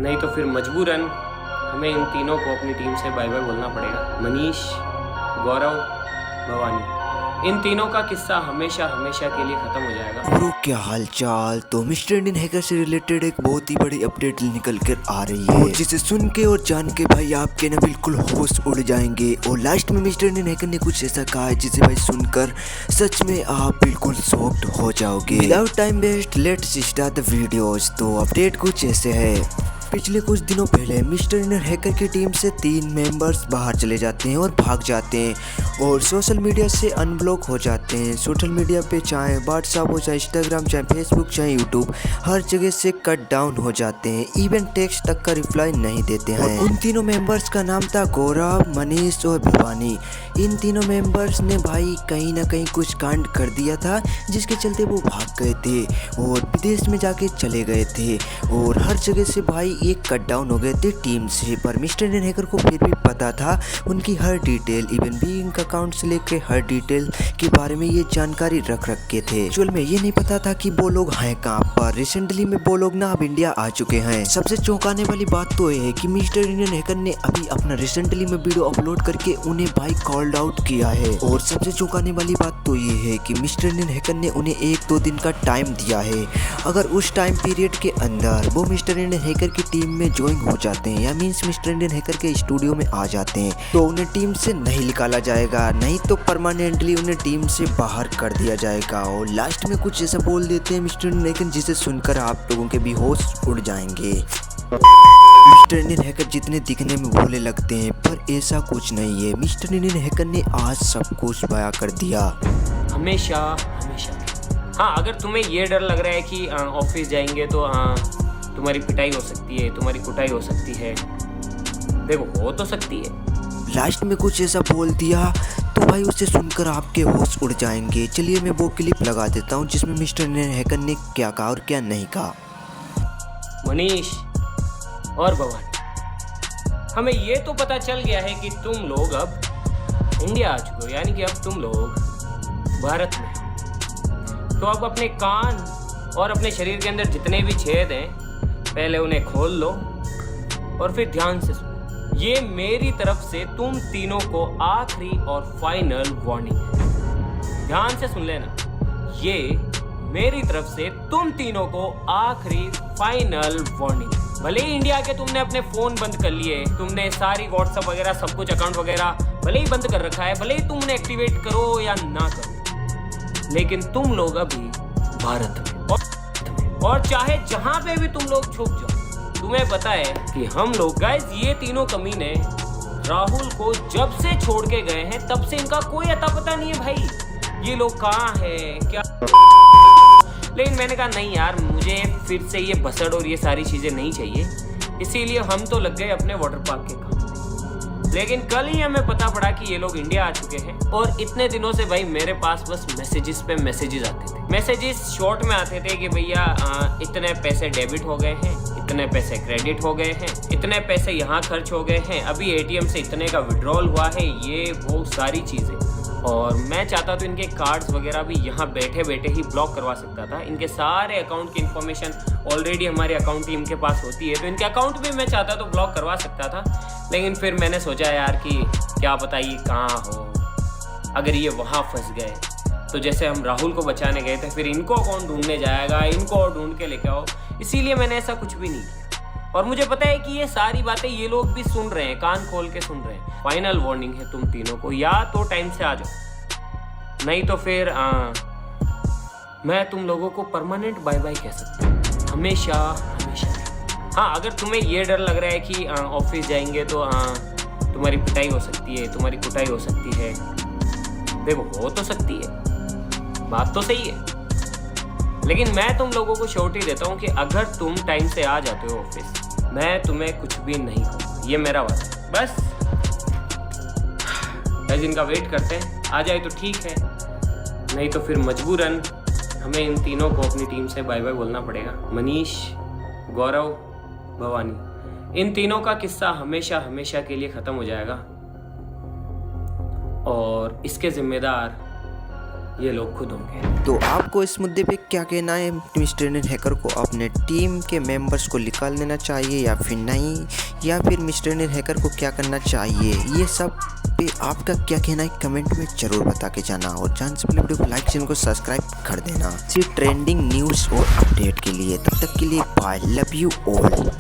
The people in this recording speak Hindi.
नहीं तो फिर मजबूरन हमें इन तीनों को अपनी टीम से बाय बाय बोलना पड़ेगा। मनीष, गौरव, भवानी, इन तीनों का किस्सा हमेशा हमेशा के लिए खत्म हो जाएगा। ब्रो क्या हाल चाल। तो मिस्टर इंडियन हैकर से रिलेटेड एक बहुत ही बड़ी अपडेट निकल कर आ रही है, जिसे सुन के और जान के भाई आपके ना बिल्कुल होश उड़ जाएंगे। और लास्ट में मिस्टर इंडियन हैकर ने कुछ ऐसा कहा है जिसे भाई सुनकर सच में आप बिल्कुल शॉक्ड हो जाओगे। Without time waste let's start the videos. तो अपडेट कुछ ऐसे है। पिछले कुछ दिनों पहले मिस्टर इंडियन हैकर की टीम से 3 मेंबर्स बाहर चले जाते हैं और भाग जाते हैं और सोशल मीडिया से अनब्लॉक हो जाते हैं। सोशल मीडिया पे चाहे व्हाट्सएप हो, चाहे इंस्टाग्राम, चाहे फेसबुक, चाहे यूट्यूब, हर जगह से कट डाउन हो जाते हैं। इवन टेक्स्ट तक का रिप्लाई नहीं देते हैं। उन तीनों मेंबर्स का नाम था गौरव, मनीष और भवानी। इन तीनों मेंबर्स ने भाई कहीं ना कहीं कुछ कांड कर दिया था, जिसके चलते वो भाग गए थे और विदेश में जाके चले गए थे और हर जगह से भाई एक कट डाउन हो गए थे टीम से। पर मिस्टर इंडियन हैकर को फिर भी पता था उनकी हर डिटेल, इवन बैंक अकाउंट से लेकर हर डिटेल के बारे में ये जानकारी रख के थे। एक्चुअल में ये नहीं पता था कि वो लोग हैं कहाँ पर। रिसेंटली में वो लोग ना अब इंडिया आ चुके हैं। सबसे चौंकाने वाली बात तो ये है कि मिस्टर इंडियन हैकर ने अभी अपना रिसेंटली में वीडियो अपलोड करके उन्हें भाई कॉल्ड आउट किया है। और सबसे चौंकाने वाली बात तो ये है कि मिस्टर इंडियन हैकर ने उन्हें 1-2 दिन का टाइम दिया है। अगर उस टाइम पीरियड के अंदर वो मिस्टर इंडियन हैकर की टीम में ज्वाइन हो जाते हैं या मींस मिस्टर इंडियन हैकर के स्टूडियो में आ जाते हैं, तो उन्हें टीम से नहीं निकाला जाएगा, नहीं तो परमानेंटली उन्हें टीम से बाहर कर दिया जाएगा। और लास्ट में कुछ ऐसा बोल देते हैं मिस्टर इंडियन हैकर जिसे सुनकर आप लोगों के भी होश उड़ जाएंगे। मिस्टर इंडियन हैकर जितने दिखने में भोले लगते हैं, पर ऐसा कुछ नहीं है। मिस्टर इंडियन हैकर ने आज सब कुछ बयां कर दिया। हमेशा हमेशा। हाँ, अगर तुम्हें ये डर लग रहा है कि ऑफिस जाएंगे तो तुम्हारी पिटाई हो सकती है, तुम्हारी कुटाई हो सकती है, देखो हो तो सकती है। लास्ट में कुछ ऐसा बोल दिया तो भाई उसे सुनकर आपके होश उड़ जाएंगे। चलिए मैं वो क्लिप लगा देता हूँ जिसमें मिस्टर इंडियन हैकर ने क्या कहा और क्या नहीं कहा। मनीष और भवानी, हमें ये तो पता चल गया है कि तुम लोग अब इंडिया आ चुके हो, यानी कि अब तुम लोग भारत में हो। तो अब अपने कान और अपने शरीर के अंदर जितने भी छेद हैं, पहले उन्हें खोल लो और फिर ध्यान से सुनो। ये मेरी तरफ से तुम तीनों को आखिरी और फाइनल वार्निंग है। ध्यान से सुन लेना, ये मेरी तरफ से तुम तीनों को आखिरी फाइनल वार्निंग है। भले ही इंडिया के तुमने अपने फोन बंद कर लिए, तुमने सारी व्हाट्सएप वगैरह सब कुछ अकाउंट वगैरह भले ही बंद कर रखा है, भले ही तुम उन्हें एक्टिवेट करो या ना करो, लेकिन तुम लोग अभी भारत में और चाहे जहां पे भी तुम लोग छुप जाओ, तुम्हें पता है कि हम लोग गाइस ये तीनों कमीने राहुल को जब से छोड़ के गए हैं तब से इनका कोई अता पता नहीं है भाई, ये लोग कहाँ हैं क्या। लेकिन मैंने कहा नहीं यार, मुझे फिर से ये भसड़ और ये सारी चीजें नहीं चाहिए, इसीलिए हम तो लग गए अपने वाटर पार्क के काम। लेकिन कल ही हमें पता पड़ा कि ये लोग इंडिया आ चुके हैं और इतने दिनों से भाई मेरे पास बस मैसेजेस पे मैसेजेस आते थे। मैसेजेस शॉर्ट में आते थे कि भैया इतने पैसे डेबिट हो गए हैं, इतने पैसे क्रेडिट हो गए हैं, इतने पैसे यहाँ खर्च हो गए हैं, अभी एटीएम से इतने का विड्रॉल हुआ है, ये वो सारी चीज़ें। और मैं चाहता तो इनके कार्ड्स वगैरह भी यहाँ बैठे बैठे ही ब्लॉक करवा सकता था। इनके सारे अकाउंट की इन्फॉर्मेशन ऑलरेडी हमारी अकाउंट टीम के पास होती है, तो इनके अकाउंट भी मैं चाहता तो ब्लॉक करवा सकता था। लेकिन फिर मैंने सोचा यार कि क्या पता ये कहाँ हो, अगर ये वहाँ फंस गए तो जैसे हम राहुल को बचाने गए थे फिर इनको कौन ढूंढने जाएगा, इनको और ढूंढ के लेके आओ, इसीलिए मैंने ऐसा कुछ भी नहीं किया। और मुझे पता है कि ये सारी बातें ये लोग भी सुन रहे हैं, कान खोल के सुन रहे हैं। फाइनल वार्निंग है तुम तीनों को, या तो टाइम से आ जाओ, नहीं तो फिर मैं तुम लोगों को परमानेंट बाय बाय कह सकता हूँ, हमेशा हमेशा। हाँ, अगर तुम्हें ये डर लग रहा है कि ऑफिस जाएंगे तो तुम्हारी पिटाई हो सकती है, तुम्हारी कुटाई हो सकती है, देखो हो तो सकती है, बात तो सही है। लेकिन मैं तुम लोगों को श्योरिटी देता हूँ कि अगर तुम टाइम से आ जाते हो ऑफिस, मैं तुम्हें कुछ भी नहीं कहूँगा, ये मेरा वादा। बस इनका वेट करते हैं, आ जाए तो ठीक है, नहीं तो फिर मजबूरन हमें इन तीनों को अपनी टीम से बाय बाय बोलना पड़ेगा। मनीष, गौरव, भवानी, इन तीनों का किस्सा हमेशा हमेशा के लिए खत्म हो जाएगा और इसके जिम्मेदार ये लोग खुद होंगे। तो आपको इस मुद्दे पे क्या कहना है? मिस्टर इंडियन हैकर को अपने टीम के मेंबर्स को निकाल देना चाहिए या फिर नहीं, या फिर मिस्टर इंडियन हैकर को क्या करना चाहिए? ये सब पे आपका क्या कहना है कमेंट में जरूर बता के जाना, और जान से पहले वीडियो को लाइक, चैनल को सब्सक्राइब कर देना सिर्फ ट्रेंडिंग न्यूज़ और अपडेट के लिए। तब तक के लिए बाय, लव यू ऑल।